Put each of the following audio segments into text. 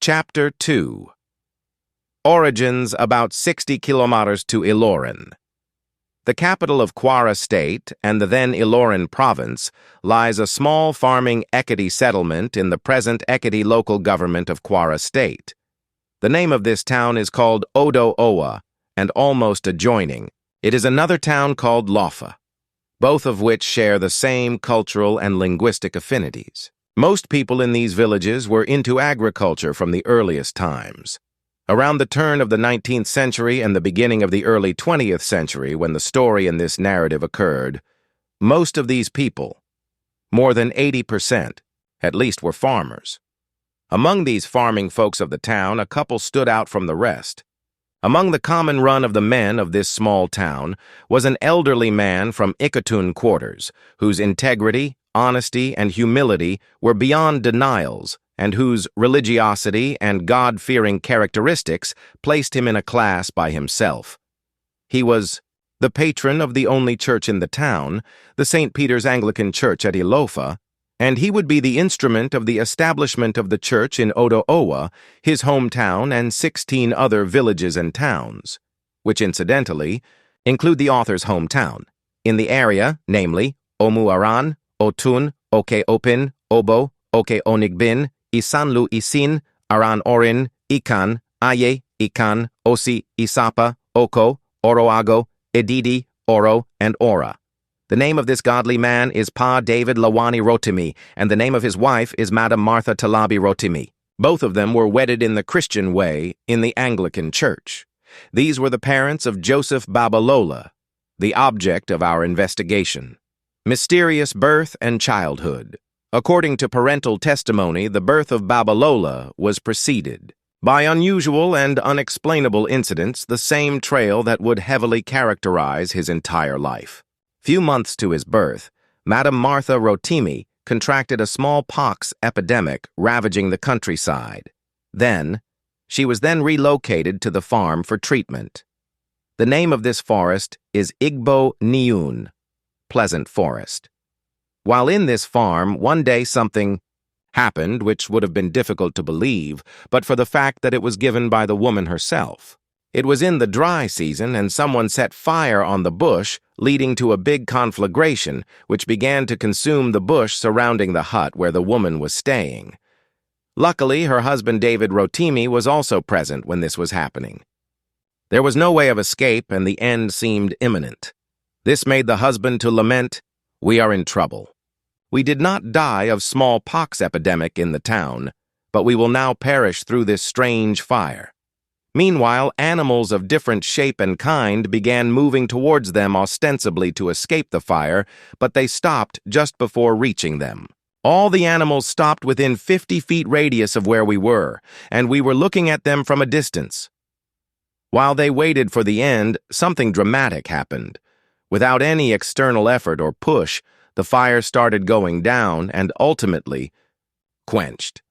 Chapter 2. Origins about 60 kilometers to Ilorin. The capital of Kwara State and the then Ilorin province lies a small farming Ekiti settlement in the present Ekiti local government of Kwara State. The name of this town is called Odo Owa, and almost adjoining, it is another town called Lofa, both of which share the same cultural and linguistic affinities. Most people in these villages were into agriculture from the earliest times. Around the turn of the 19th century and the beginning of the early 20th century, when the story in this narrative occurred, most of these people, more than 80%, at least were farmers. Among these farming folks of the town, a couple stood out from the rest. Among the common run of the men of this small town was an elderly man from Ikatun quarters, whose integrity, honesty, and humility were beyond denials, and whose religiosity and God-fearing characteristics placed him in a class by himself. He was the patron of the only church in the town, the St. Peter's Anglican Church at Ilofa, and he would be the instrument of the establishment of the church in Odo Owa, his hometown, and 16 other villages and towns, which incidentally include the author's hometown. In the area, namely, Omuaran, Otun, Oke Opin, Obo, Oke Onigbin, Isanlu Isin, Aran Orin, Ikan, Aye, Ikan, Osi, Isapa, Oko, Oroago, Edidi, Oro, and Ora. The name of this godly man is Pa David Lawani Rotimi, and the name of his wife is Madam Martha Talabi Rotimi. Both of them were wedded in the Christian way in the Anglican Church. These were the parents of Joseph Babalola, the object of our investigation. Mysterious birth and childhood. According to parental testimony, the birth of Babalola was preceded by unusual and unexplainable incidents, the same trail that would heavily characterize his entire life. Few months to his birth, Madam Martha Rotimi contracted a smallpox epidemic ravaging the countryside. She was then relocated to the farm for treatment. The name of this forest is Igbo Niun, Pleasant Forest. While in this farm, one day something happened which would have been difficult to believe, but for the fact that it was given by the woman herself. It was in the dry season, and someone set fire on the bush, leading to a big conflagration, which began to consume the bush surrounding the hut where the woman was staying. Luckily, her husband David Rotimi was also present when this was happening. There was no way of escape, and the end seemed imminent. This made the husband to lament, "We are in trouble. We did not die of smallpox epidemic in the town, but we will now perish through this strange fire." Meanwhile, animals of different shape and kind began moving towards them ostensibly to escape the fire, but they stopped just before reaching them. All the animals stopped within 50 feet radius of where we were, and we were looking at them from a distance. While they waited for the end, something dramatic happened. Without any external effort or push, the fire started going down and ultimately quenched.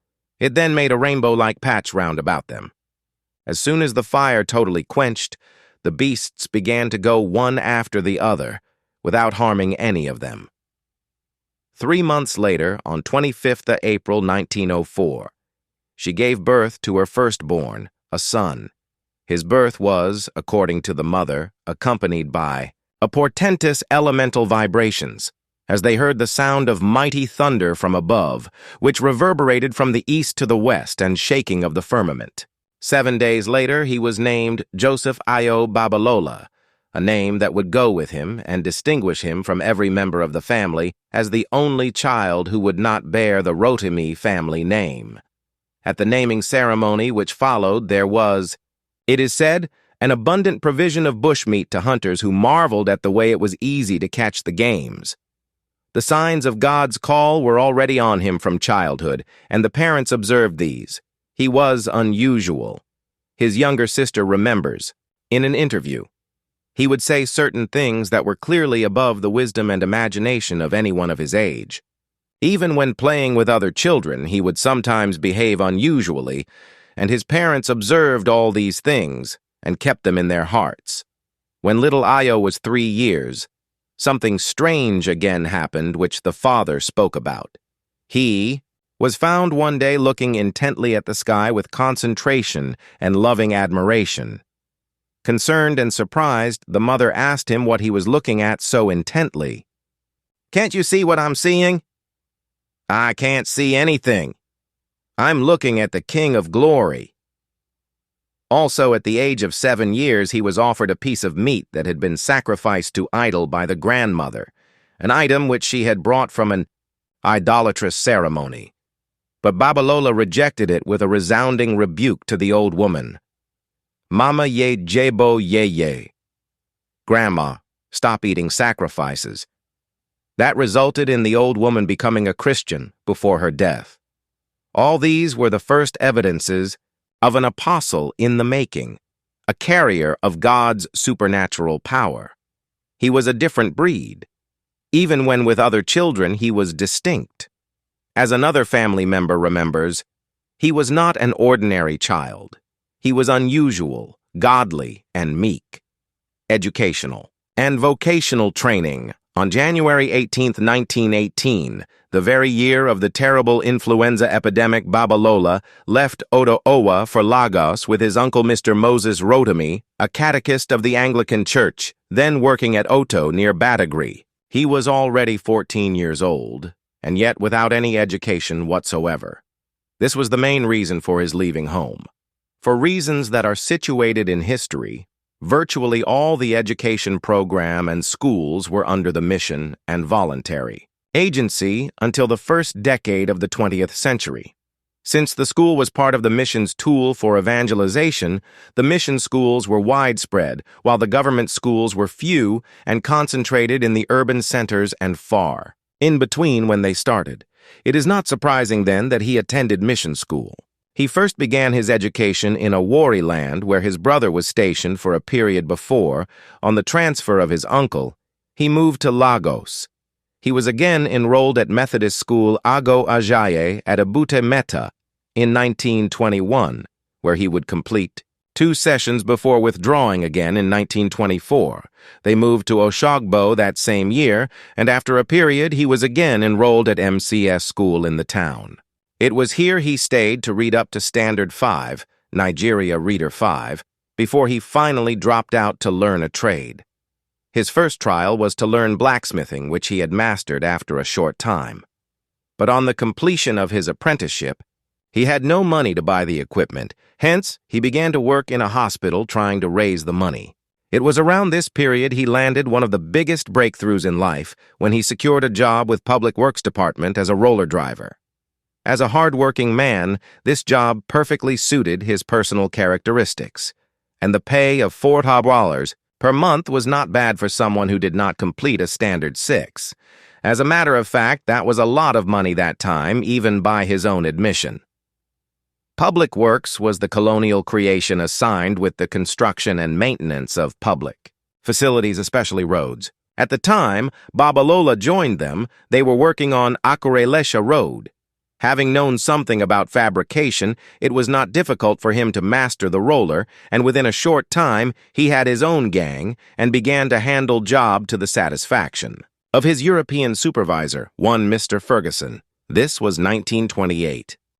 It then made a rainbow-like patch round about them. As soon as the fire totally quenched, the beasts began to go one after the other, without harming any of them. 3 months later, on 25th of April 1904, she gave birth to her firstborn, a son. His birth was, according to the mother, accompanied by a portentous elemental vibrations, as they heard the sound of mighty thunder from above, which reverberated from the east to the west and shaking of the firmament. 7 days later, he was named Joseph Ayo Babalola, a name that would go with him and distinguish him from every member of the family as the only child who would not bear the Rotimi family name. At the naming ceremony which followed, there was, it is said, an abundant provision of bushmeat to hunters who marveled at the way it was easy to catch the games. The signs of God's call were already on him from childhood, and the parents observed these. He was unusual. His younger sister remembers, in an interview, he would say certain things that were clearly above the wisdom and imagination of anyone of his age. Even when playing with other children, he would sometimes behave unusually, and his parents observed all these things and kept them in their hearts. When little Ayo was 3 years, something strange again happened which the father spoke about. He was found one day looking intently at the sky with concentration and loving admiration. Concerned and surprised, the mother asked him what he was looking at so intently. "Can't you see what I'm seeing?" "I can't see anything. I'm looking at the King of Glory." Also, at the age of 7 years, he was offered a piece of meat that had been sacrificed to idol by the grandmother, an item which she had brought from an idolatrous ceremony. But Babalola rejected it with a resounding rebuke to the old woman. "Mama ye jebo ye ye." Grandma, stop eating sacrifices. That resulted in the old woman becoming a Christian before her death. All these were the first evidences of an apostle in the making, a carrier of God's supernatural power. He was a different breed. Even when with other children, he was distinct. As another family member remembers, he was not an ordinary child. He was unusual, godly, and meek. Educational and vocational training. On January 18, 1918, the very year of the terrible influenza epidemic, Babalola left Odo-Owa for Lagos with his uncle Mr. Moses Rotimi, a catechist of the Anglican Church, then working at Oto near Badagry. He was already 14 years old, and yet without any education whatsoever. This was the main reason for his leaving home. For reasons that are situated in history, virtually all the education program and schools were under the mission and voluntary agency until the first decade of the 20th century. Since the school was part of the mission's tool for evangelization, the mission schools were widespread, while the government schools were few and concentrated in the urban centers and far in between when they started. It is not surprising, then, that he attended mission school. He first began his education in Awori land, where his brother was stationed for a period before. On the transfer of his uncle, he moved to Lagos. He was again enrolled at Methodist school Ago Ajayi at Ebute Metta in 1921, where he would complete 2 sessions before withdrawing again in 1924. They moved to Oshogbo that same year, and after a period he was again enrolled at MCS school in the town. It was here he stayed to read up to Standard 5, Nigeria Reader 5, before he finally dropped out to learn a trade. His first trial was to learn blacksmithing, which he had mastered after a short time. But on the completion of his apprenticeship, he had no money to buy the equipment. Hence, he began to work in a hospital trying to raise the money. It was around this period he landed one of the biggest breakthroughs in life when he secured a job with Public Works Department as a roller driver. As a hard-working man, this job perfectly suited his personal characteristics, and the pay of $4 per month was not bad for someone who did not complete a Standard 6. As a matter of fact, that was a lot of money that time, even by his own admission. Public Works was the colonial creation assigned with the construction and maintenance of public facilities, especially roads. At the time Babalola joined them, they were working on Akurelesha Road. Having known something about fabrication, it was not difficult for him to master the roller, and within a short time he had his own gang and began to handle job to the satisfaction of his European supervisor, one Mr. Ferguson. This was 1928.